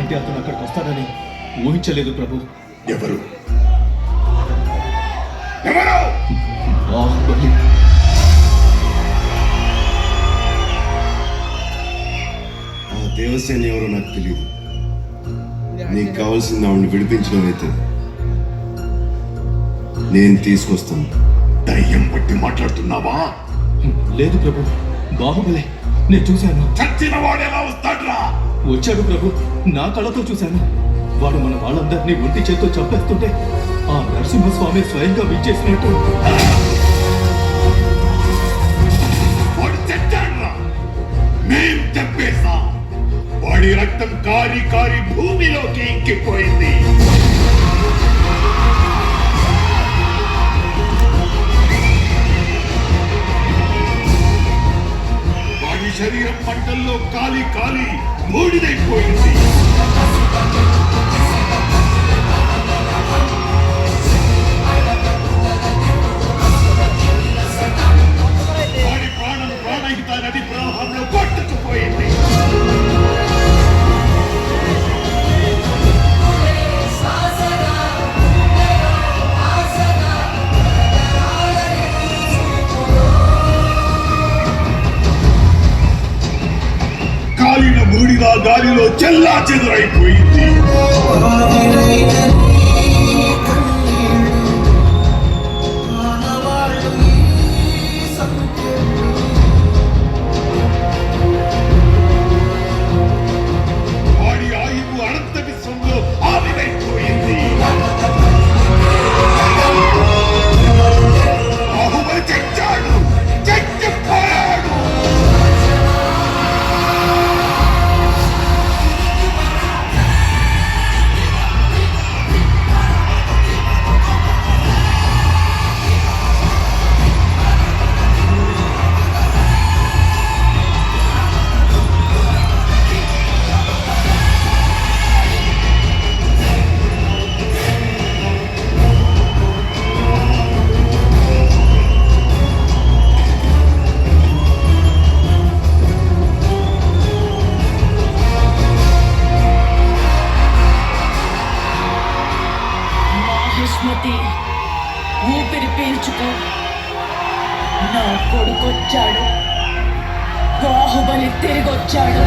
అంటే అతను అక్కడికి వస్తాడని ఊహించలేదు ప్రభు. ఎవరు ఎవరు? బాహుబలి. ఆ దేవసేన ఎవరో నాకు తెలియదు. నీకు కావాల్సింది ఆవిడని విడిపించడం అయితే నేను తీసుకొస్తాను. దయ్యం పట్టి మాట్లాడుతున్నావా? లేదు ప్రభు, బాహుబలి నేను చూశాను. చచ్చిన వాడు ఎలా వస్తాడ్రా? వచ్చాడు ప్రభు, నా కళ్ళతో చూశాను. వాడు మన వాళ్ళందరినీ ఒంటి చేత్తో చంపేస్తుంటే ఆ నరసింహస్వామి స్వయంగా విచ్చేసినట్టు. వాడు చచ్చాడ్రా, మేం చంపేశాం. వాడి రక్తం కారి కారి భూమిలోకి ఇంకిపోయింది. వాడి శరీరం మంటల్లో కాలి కాలి బూడిదైపోయింది. వాడి ప్రాణం ప్రాణహిత నది ప్రవాహంలో కొట్టుకుపోయింది. కాలిన బూడిగా గాలిలో చెల్లా చెదురైపోయింది. వాడి ఆయువు అనంత విశ్వంలో ఆవిరైపోయింది. బాహుబలి చచ్చాడు, చచ్చిపోయాడు. మాహిష్మతి, ఊపిరి పీల్చుకో. నా కొడుకొచ్చాడు, బాహుబలి తిరిగొచ్చాడు.